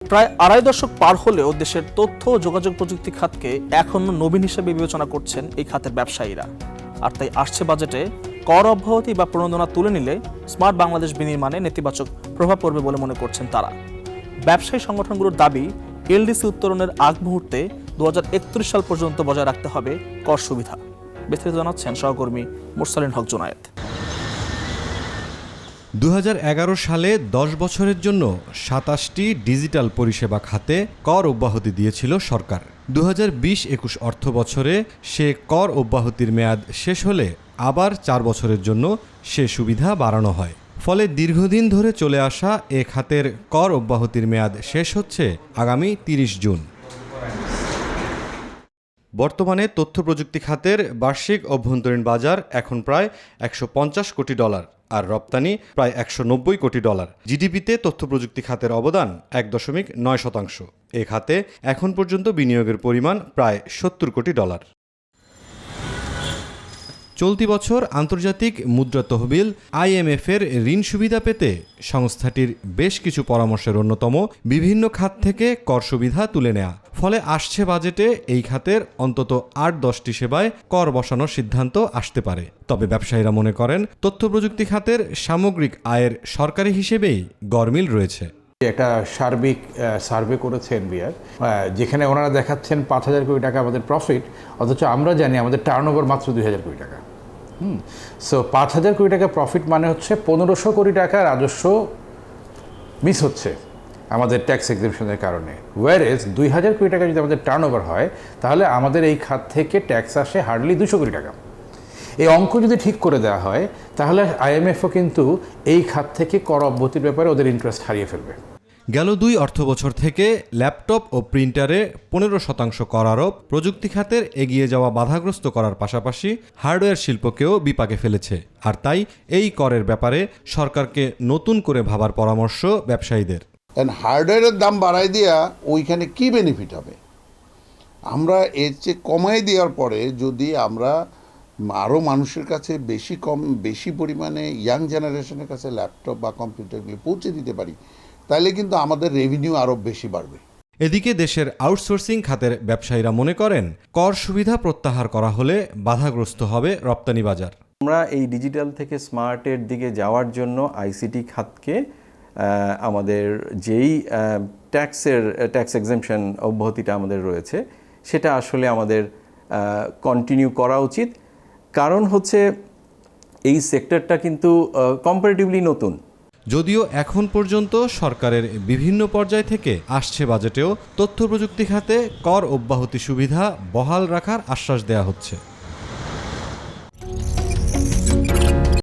প্রায় আড়াই দশক পার হলেও দেশের তথ্য ও যোগাযোগ প্রযুক্তি খাতকে এখনো নবীন হিসেবে বিবেচনা করছেন এই খাতের ব্যবসায়ীরা। আর তাই আসছে বাজেটে কর অব্যাহতি বা প্রণোদনা তুলে নিলে স্মার্ট বাংলাদেশ বিনির্মাণে নেতিবাচক প্রভাব পড়বে বলে মনে করছেন তারা। ব্যবসায়ী সংগঠনগুলোর দাবি, এলডিসি উত্তরণের আগ মুহূর্তে 2031 সাল পর্যন্ত বজায় রাখতে হবে কর সুবিধা। বিস্তারিত জানাচ্ছেন সহকর্মী মুরসালিন হক জুনায়েদ। 2011 সালে 10 বছরের জন্য 27টি ডিজিটাল পরিষেবা খাতে কর অব্যাহতি দিয়েছিল সরকার। 2020-21 অর্থ বছরে সে কর অব্যাহতির মেয়াদ শেষ হলে আবার 4 বছরের জন্য সে সুবিধা বাড়ানো হয়। ফলে দীর্ঘদিন ধরে চলে আসা এ খাতের কর অব্যাহতির মেয়াদ শেষ হচ্ছে আগামী 30 জুন। বর্তমানে তথ্য প্রযুক্তি খাতের বার্ষিক অভ্যন্তরীণ বাজার এখন প্রায় $150 কোটি, আর রপ্তানি প্রায় $190 কোটি। জিডিপিতে তথ্য প্রযুক্তি খাতের অবদান 1.9%। এ খাতে এখন পর্যন্ত বিনিয়োগের পরিমাণ প্রায় $70 কোটি। চলতি বছর আন্তর্জাতিক মুদ্রা তহবিল IMF এর ঋণ সুবিধা পেতে সংস্থাটির বেশ কিছু পরামর্শের অন্যতম বিভিন্ন খাত থেকে কর সুবিধা তুলে নেয়া। ফলে আসছে বাজেটে এই খাতের অন্তত 8-10টি সেবায় কর বসানোর সিদ্ধান্ত আসতে পারে। তবে ব্যবসায়ীরা মনে করেন, তথ্য প্রযুক্তি খাতের সামগ্রিক আয়ের সরকারি হিসেবেই গরমিল রয়েছে। একটা সার্বিক সার্ভে করেছে এনবিআর, যেখানে ওনারা দেখাচ্ছেন 5,000 কোটি টাকা আমাদের প্রফিট, অথচ আমরা জানি আমাদের টার্নওভার মাত্র 2,000 কোটি টাকা। সো 5,000 কোটি টাকা প্রফিট মানে হচ্ছে 1,500 কোটি টাকা রাজস্ব মিস হচ্ছে আমাদের ট্যাক্স এক্সেমশনের কারণে। ওয়ারেজ 2,000 কোটি টাকা যদি আমাদের টার্নওভার হয়, তাহলে আমাদের এই খাত থেকে ট্যাক্স আসে হার্ডলি 200 কোটি টাকা। এই অঙ্ক যদি ঠিক করে দেওয়া হয়, তাহলে IMFও কিন্তু এই খাত থেকে কর অব্যাহতির ব্যাপারে ওদের ইন্টারেস্ট হারিয়ে ফেলবে। গেল 2 অর্থবছর থেকে ল্যাপটপ ও প্রিন্টারে 15% কর আরোপ প্রযুক্তি খাতের এগিয়ে যাওয়া বাধাগ্রস্ত করার পাশাপাশি হার্ডওয়্যার শিল্পকেও বিপাকে ফেলেছে। আর তাই এই করের ব্যাপারে সরকারকে নতুন করে ভাবার পরামর্শ ব্যবসায়ীদের। হার্ডওয়্যারের দাম বাড়াই দেওয়া ওইখানে কি বেনিফিট হবে? আমরা এর চেয়ে কমাই দেওয়ার পরে যদি আমরা আরও মানুষের কাছে বেশি পরিমাণে ইয়াং জেনারেশনের কাছে ল্যাপটপ বা কম্পিউটারগুলি পৌঁছে দিতে পারি, তাহলে কিন্তু আমাদের রেভিনিউ আরও বেশি বাড়বে। এদিকে দেশের আউটসোর্সিং খাতের ব্যবসায়ীরা মনে করেন, কর সুবিধা প্রত্যাহার করা হলে বাধাগ্রস্ত হবে রপ্তানি বাজার। আমরা এই ডিজিটাল থেকে স্মার্টের দিকে যাওয়ার জন্য আইসিটি খাতকে আমাদের যেই ট্যাক্স এক্সেমশন অব্যাহতিটা আমাদের রয়েছে, সেটা আসলে আমাদের কন্টিনিউ করা উচিত। কারণ হচ্ছে এই সেক্টরটা কিন্তু কম্পারেটিভলি নতুন। যদিও এখন পর্যন্ত সরকারের বিভিন্ন পর্যায় থেকে আসছে বাজেটেও তথ্য প্রযুক্তি খাতে কর অব্যাহতি সুবিধা বহাল রাখার আশ্বাস দেওয়া হচ্ছে।